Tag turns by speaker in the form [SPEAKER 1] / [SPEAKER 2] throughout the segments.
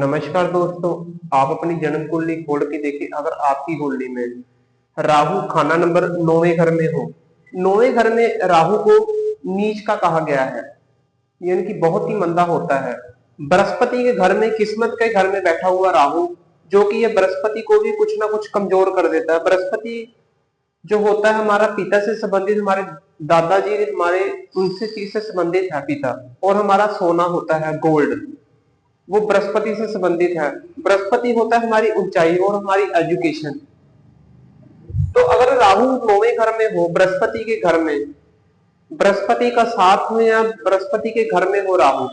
[SPEAKER 1] नमस्कार दोस्तों। आप अपनी जन्म कुंडली खोल के देखिए। अगर आपकी कुंडली में राहु खाना नंबर 9वें घर में हो, 9वें घर में राहु को नीच का कहा गया है, यानी कि बहुत ही मंदा होता है। बृहस्पति के घर में, किस्मत के घर में बैठा हुआ राहु, जो कि ये बृहस्पति को भी कुछ ना कुछ कमजोर कर देता है। बृहस्पति जो होता है हमारा पिता से संबंधित, हमारे दादाजी हमारे उनसे चीज से संबंधित है पिता। और हमारा सोना होता है गोल्ड, वो बृहस्पति से संबंधित है। बृहस्पति होता है हमारी ऊंचाई और हमारी एजुकेशन। तो अगर राहु 9वें घर में हो, बृहस्पति के घर में, बृहस्पति का साथ में या बृहस्पति के घर में हो राहु,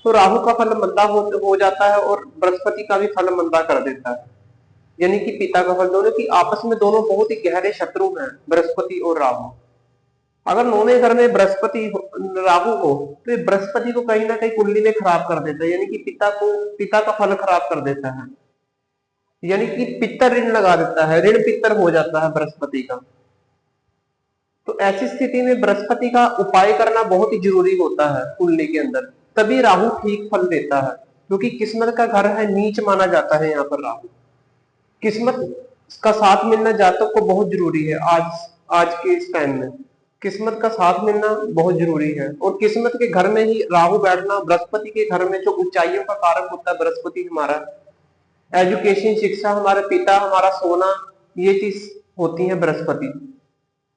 [SPEAKER 1] तो राहु का फल मंदा हो जाता है और बृहस्पति का भी फल मंदा कर देता है। यानी कि पिता का फल, दोनों की आपस में दोनों बहुत ही गहरे शत्रु हैं, बृहस्पति और राहु। अगर 9वें घर में बृहस्पति राहु हो तो ये बृहस्पति को कहीं ना कहीं कुंडली में खराब कर देता है, यानी कि पिता का फल खराब कर देता है, यानी कि पितर ऋण लगा देता है, ऋण पितर हो जाता है बृहस्पति का। तो ऐसी स्थिति में बृहस्पति का उपाय करना बहुत ही जरूरी होता है कुंडली के अंदर, तभी राहु ठीक फल देता है। क्योंकि किस्मत का घर है, नीच माना जाता है यहाँ पर राहु। किस्मत का साथ मिलना जातक को बहुत जरूरी है। आज के इस टाइम में किस्मत का साथ मिलना बहुत जरूरी है। और किस्मत के घर में ही राहु बैठना, बृहस्पति के घर में जो ऊंचाइयों का कारक होता है बृहस्पति, हमारा एजुकेशन, शिक्षा, हमारे पिता, हमारा सोना, ये चीज होती है बृहस्पति।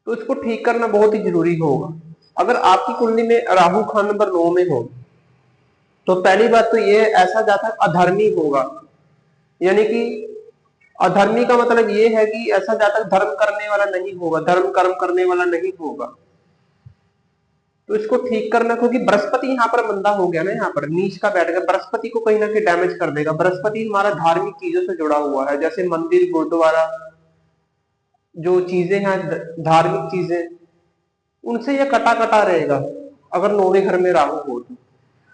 [SPEAKER 1] तो इसको ठीक करना बहुत ही जरूरी होगा। अगर आपकी कुंडली में राहु खान नंबर 9 में हो तो पहली बात तो ये, ऐसा जातक अधर्मी होगा। यानी कि अधर्मी का मतलब ये है कि ऐसा जातक धर्म करने वाला नहीं होगा, धर्म कर्म करने वाला नहीं होगा। तो इसको ठीक करना, क्योंकि बृहस्पति यहाँ पर मंदा हो गया ना, यहाँ पर नीच का बैठ गया, बृहस्पति को कहीं ना कहीं डैमेज कर देगा। बृहस्पति हमारा धार्मिक चीजों से जुड़ा हुआ है, जैसे मंदिर, गुरुद्वारा, जो चीजें हैं धार्मिक चीजें, उनसे यह कटा कटा रहेगा अगर 9वें घर में राहु हो तो।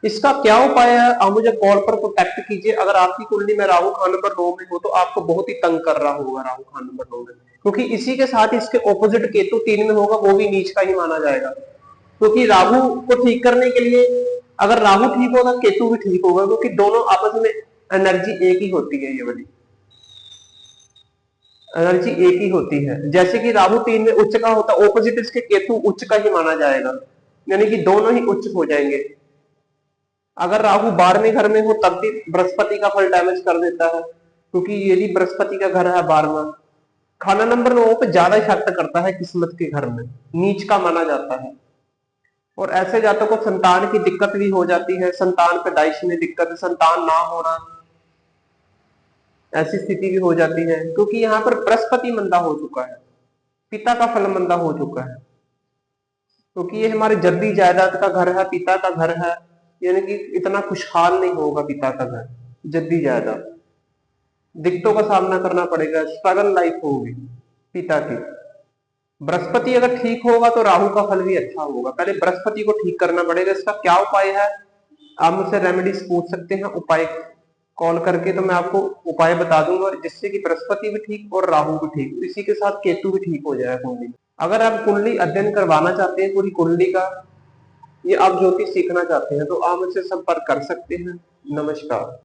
[SPEAKER 1] इसका क्या उपाय है, आप मुझे कॉल पर कॉन्टेक्ट कीजिए। अगर आपकी कुंडली में राहु खान नंबर 9 में हो तो आपको बहुत ही तंग कर रहा होगा राहु खान नंबर 9 में, क्योंकि इसी के साथ इसके ऑपोजिट केतु 3 में होगा, वो भी नीच का ही माना जाएगा। क्योंकि राहु को ठीक करने के लिए, अगर राहु ठीक होगा केतु भी ठीक होगा, क्योंकि दोनों आपस में एनर्जी एक ही होती है, ये वाली एनर्जी एक ही होती है। जैसे कि राहु 3 में उच्च का होता है, ऑपोजिट इसके केतु उच्च का ही माना जाएगा, यानी कि दोनों ही उच्च हो जाएंगे। अगर राहु 12वें घर में हो तब भी बृहस्पति का फल डैमेज कर देता है, क्योंकि ये भी बृहस्पति का घर है 12वां। खाना नंबर 9 पे ज्यादा इफेक्ट करता है, किस्मत के घर में नीच का माना जाता है। और ऐसे जातकों को संतान की दिक्कत भी हो जाती है, संतान पैदाइश में दिक्कत, संतान ना होना, ऐसी स्थिति भी हो जाती है। क्योंकि यहाँ पर बृहस्पति मंदा हो चुका है, पिता का फल मंदा हो चुका है। क्योंकि ये हमारे जद्दी जायदाद का घर है, पिता का घर है, यानी कि इतना खुशहाल नहीं होगा पिता का घर, जद्दी जायदाद, दिक्कतों का सामना करना पड़ेगा, स्ट्रगल लाइफ होगी पिता की। बृहस्पति अगर ठीक होगा तो राहु का फल भी अच्छा होगा। पहले बृहस्पति को ठीक करना पड़ेगा। इसका क्या उपाय है, आप मुझसे रेमेडीज पूछ सकते हैं, उपाय कॉल करके तो मैं आपको उपाय बता दूंगा, जिससे कि बृहस्पति भी ठीक और राहु भी ठीक, इसी के साथ केतु भी ठीक हो जाएगा कुंडली। अगर आप कुंडली अध्ययन करवाना चाहते हैं पूरी कुंडली का, ये आप ज्योतिष सीखना चाहते हैं, तो आप मुझसे संपर्क कर सकते हैं। नमस्कार।